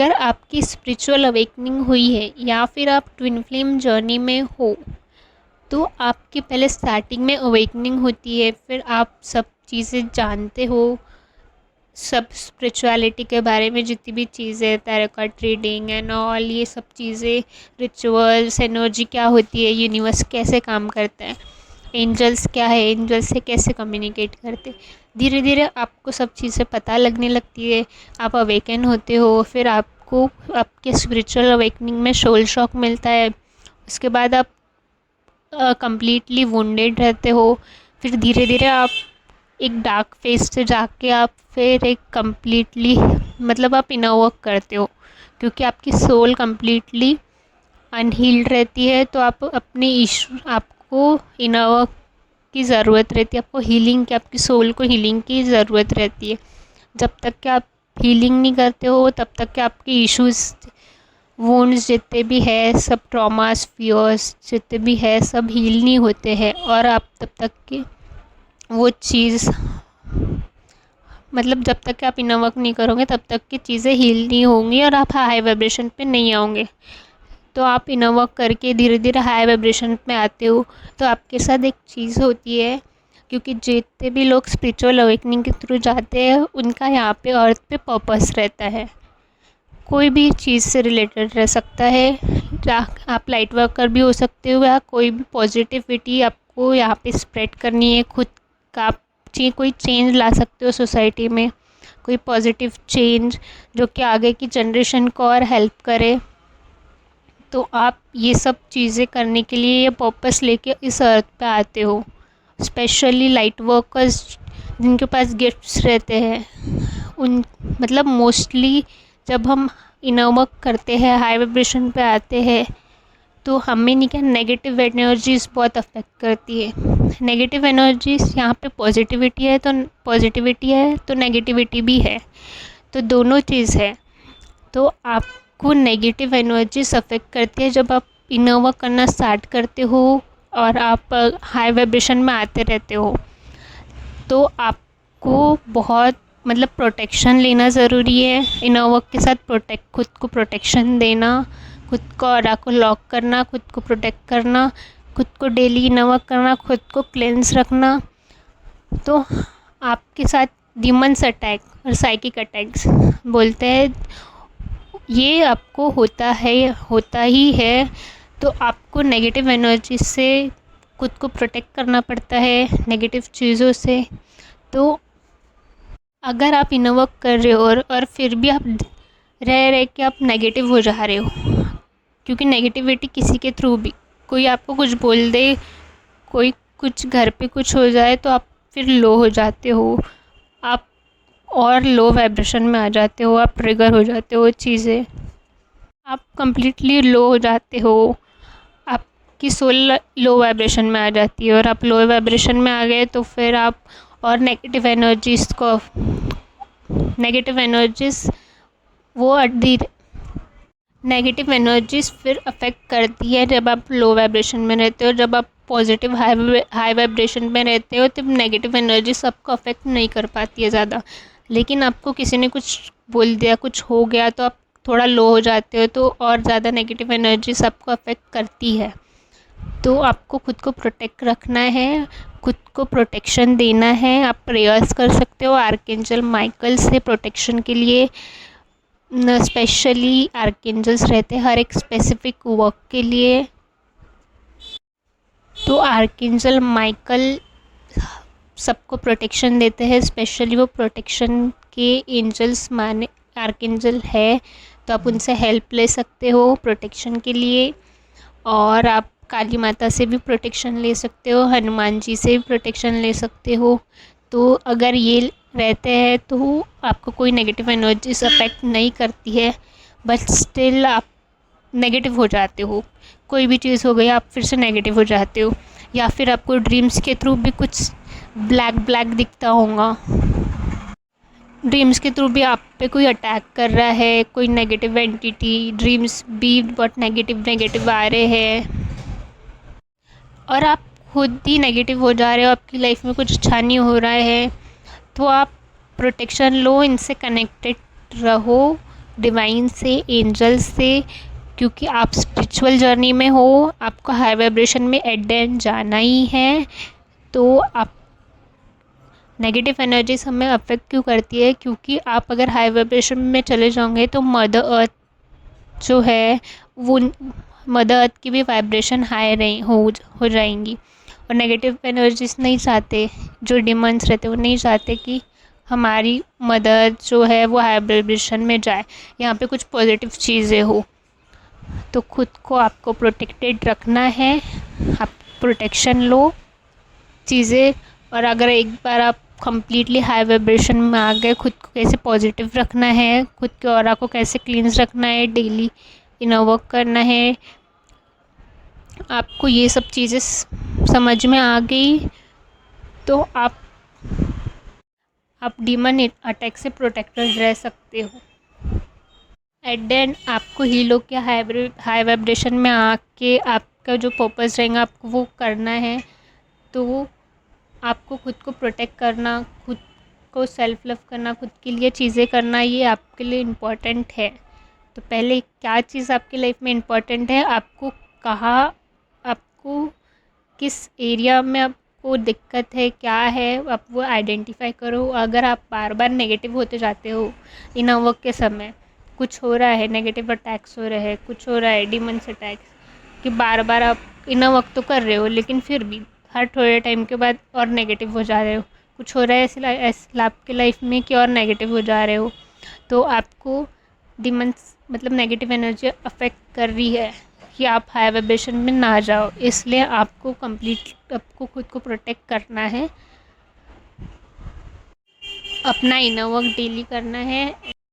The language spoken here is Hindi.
अगर आपकी स्पिरिचुअल अवेकनिंग हुई है या फिर आप ट्विन फ्लेम जर्नी में हो, तो आपकी पहले स्टार्टिंग में अवेकनिंग होती है, फिर आप सब चीज़ें जानते हो, सब स्पिरिचुअलिटी के बारे में जितनी भी चीज़ें, tarot card reading and all, ये सब चीज़ें, रिचुअल्स, एनर्जी क्या होती है, यूनिवर्स कैसे काम करता है, एंजल्स क्या है, एंजल्स से कैसे कम्युनिकेट करते, धीरे धीरे आपको सब चीज़ें पता लगने लगती है। आप अवेकन होते हो, फिर आपको आपके स्पिरिचुअल अवेकनिंग में सोल शॉक मिलता है। उसके बाद आप कंप्लीटली वुंडेड रहते हो। फिर धीरे धीरे आप एक डार्क फेज से जाके आप फिर एक कम्प्लीटली, मतलब आप इनर वर्क करते हो, क्योंकि आपकी सोल कम्प्लीटली अनहील्ड रहती है। तो आप अपने इशू, आपको इनर वर्क की ज़रूरत रहती है, आपको हीलिंग की, आपकी सोल को हीलिंग की ज़रूरत रहती है। जब तक कि आप हीलिंग नहीं करते हो तब तक कि आपके इश्यूज़, वुंड्स जितने भी है, सब ट्रॉमास, फियर्स जितने भी है, सब हील नहीं होते हैं। और आप तब तक कि वो चीज़, मतलब जब तक कि आप इनर वर्क नहीं करोगे तब तक की चीज़ें हील नहीं होंगी और आप हाई वाइब्रेशन पे नहीं आओगे। तो आप इनर वर्क करके धीरे धीरे हाई वाइब्रेशन में आते हो। तो आपके साथ एक चीज़ होती है, क्योंकि जितने भी लोग स्पिरिचुअल अवेकनिंग के थ्रू जाते हैं उनका यहाँ पे अर्थ पे पर्पस रहता है, कोई भी चीज़ से रिलेटेड रह सकता है। आप लाइट वर्कर भी हो सकते हो, या कोई भी पॉजिटिविटी आपको यहाँ पे स्प्रेड करनी है, खुद का आप कोई चेंज ला सकते हो सोसाइटी में, कोई पॉजिटिव चेंज जो कि आगे की जनरेशन को और हेल्प करे। तो आप ये सब चीज़ें करने के लिए ये पर्पस लेके इस अर्थ पे आते हो। स्पेशली लाइट वर्कर्स जिनके पास गिफ्ट्स रहते हैं, उन, मतलब मोस्टली जब हम इनर वर्क करते हैं, हाई वाइब्रेशन पे आते हैं, तो हमें नहीं, क्या नेगेटिव एनर्जीज बहुत अफेक्ट करती है। नेगेटिव एनर्जीज, यहाँ पे पॉजिटिविटी है तो नेगेटिविटी भी है, तो दोनों चीज़ है। तो आपको नेगेटिव एनर्जीज अफेक्ट करती है जब आप इनर वर्क करना स्टार्ट करते हो और आप हाई वाइब्रेशन में आते रहते हो। तो आपको बहुत, मतलब प्रोटेक्शन लेना ज़रूरी है। इनर वर्क के साथ खुद को प्रोटेक्शन देना, खुद को ऑरा को लॉक करना, खुद को प्रोटेक्ट करना, खुद को डेली इनर वर्क करना, खुद को क्लेंस रखना। तो आपके साथ डीमंस अटैक और साइकिक अटैक्स बोलते हैं, ये आपको होता ही है। तो आपको नेगेटिव एनर्जी से खुद को प्रोटेक्ट करना पड़ता है, नेगेटिव चीज़ों से। तो अगर आप इनर वर्क कर रहे हो और फिर भी आप रह के आप नेगेटिव हो जा रहे हो, क्योंकि नेगेटिविटी किसी के थ्रू भी, कोई आपको कुछ बोल दे, कोई कुछ घर पे कुछ हो जाए, तो आप फिर लो हो जाते हो, आप और लो वाइब्रेशन में आ जाते हो, आप ट्रिगर हो जाते हो चीज़ें, आप कंप्लीटली लो हो जाते हो, आपकी सोल लो वाइब्रेशन में आ जाती है। और आप लो वाइब्रेशन में आ गए तो फिर आप और नेगेटिव एनर्जीज़ वो नेगेटिव एनर्जीज़ फिर अफेक्ट करती है जब आप लो वाइब्रेशन में रहते हो। जब आप पॉजिटिव हाई वाइब्रेशन में रहते हो तब नेगेटिव एनर्जी सबको अफेक्ट नहीं कर पाती है ज़्यादा। लेकिन आपको किसी ने कुछ बोल दिया, कुछ हो गया, तो आप थोड़ा लो हो जाते हो, तो और ज़्यादा नेगेटिव एनर्जी सबको अफेक्ट करती है। तो आपको खुद को प्रोटेक्ट रखना है, खुद को प्रोटेक्शन देना है। आप प्रेयर्स कर सकते हो आर्कएंजल माइकल से प्रोटेक्शन के लिए। स्पेशली आर्कएंजल्स रहते हैं हर एक स्पेसिफिक वर्क के लिए। तो आर्कएंजल माइकल सबको प्रोटेक्शन देते हैं, स्पेशली वो प्रोटेक्शन के एंजल्स माने आर्कएंजल है, तो आप उनसे हेल्प ले सकते हो प्रोटेक्शन के लिए। और आप काली माता से भी प्रोटेक्शन ले सकते हो, हनुमान जी से भी प्रोटेक्शन ले सकते हो। तो अगर ये रहते हैं तो आपको कोई नेगेटिव एनर्जीज अफेक्ट नहीं करती है, बट स्टिल आप नेगेटिव हो जाते हो। कोई भी चीज़ हो गई आप फिर से नेगेटिव हो जाते हो, या फिर आपको ड्रीम्स के थ्रू भी कुछ ब्लैक दिखता होगा। ड्रीम्स के थ्रू भी आप पे कोई अटैक कर रहा है, कोई नेगेटिव एंटिटी, ड्रीम्स भी बहुत नेगेटिव आ रहे हैं और आप खुद ही नेगेटिव हो जा रहे हो, आपकी लाइफ में कुछ अच्छा नहीं हो रहा है, तो आप प्रोटेक्शन लो, इनसे कनेक्टेड रहो। डिवाइन से, एंजल से, क्योंकि आप स्पिरिचुअल जर्नी में हो, आपको हाई वाइब्रेशन में एट द एंड जाना ही है। तो आप नेगेटिव एनर्जीज हमें अफेक्ट क्यों करती है? क्योंकि आप अगर हाई वाइब्रेशन में चले जाओगे तो मदर अर्थ जो है वो, मदर अर्थ की भी वाइब्रेशन हाई रही हो जाएंगी। और नेगेटिव एनर्जीज नहीं चाहते, जो डिमंस रहते वो नहीं चाहते कि हमारी मदर जो है वो हाई वाइब्रेशन में जाए, यहाँ पे कुछ पॉजिटिव चीज़ें हो। तो खुद को आपको प्रोटेक्टेड रखना है, आप प्रोटेक्शन लो चीज़ें। और अगर एक बार आप कंप्लीटली हाई वाइब्रेशन में आ गए, खुद को कैसे पॉजिटिव रखना है, खुद के ऑरा को कैसे क्लींस रखना है, डेली इनर वर्क करना है, आपको ये सब चीज़ें समझ में आ गई तो आप डीमन अटैक से प्रोटेक्टेड रह सकते हो। एट द एंड आपको ही लोग के हाई वाइब्रेशन में आके आपका जो पर्पस रहेगा आपको वो करना है। तो आपको खुद को प्रोटेक्ट करना, खुद को सेल्फ लव करना, खुद के लिए चीज़ें करना, ये आपके लिए इम्पॉर्टेंट है। तो पहले क्या चीज़ आपकी लाइफ में इम्पॉर्टेंट है, आपको किस एरिया में आपको दिक्कत है, क्या है, आप वो आइडेंटिफाई करो। अगर आप बार बार नेगेटिव होते जाते हो इनर वर्क के समय, कुछ हो रहा है, नेगेटिव अटैक्स हो रहे हैं, कुछ हो रहा है डीमंस अटैक्स, कि बार बार आप इनर वर्क तो कर रहे हो लेकिन फिर भी हर थोड़े टाइम के बाद और नेगेटिव हो जा रहे हो, कुछ हो रहा है ऐसे आपकी लाइफ में कि और नेगेटिव हो जा रहे हो, तो आपको डिमंस मतलब नेगेटिव एनर्जी अफेक्ट कर रही है कि आप हाई वाइब्रेशन में ना जाओ। इसलिए आपको खुद को प्रोटेक्ट करना है, अपना इनर वर्क डेली करना है।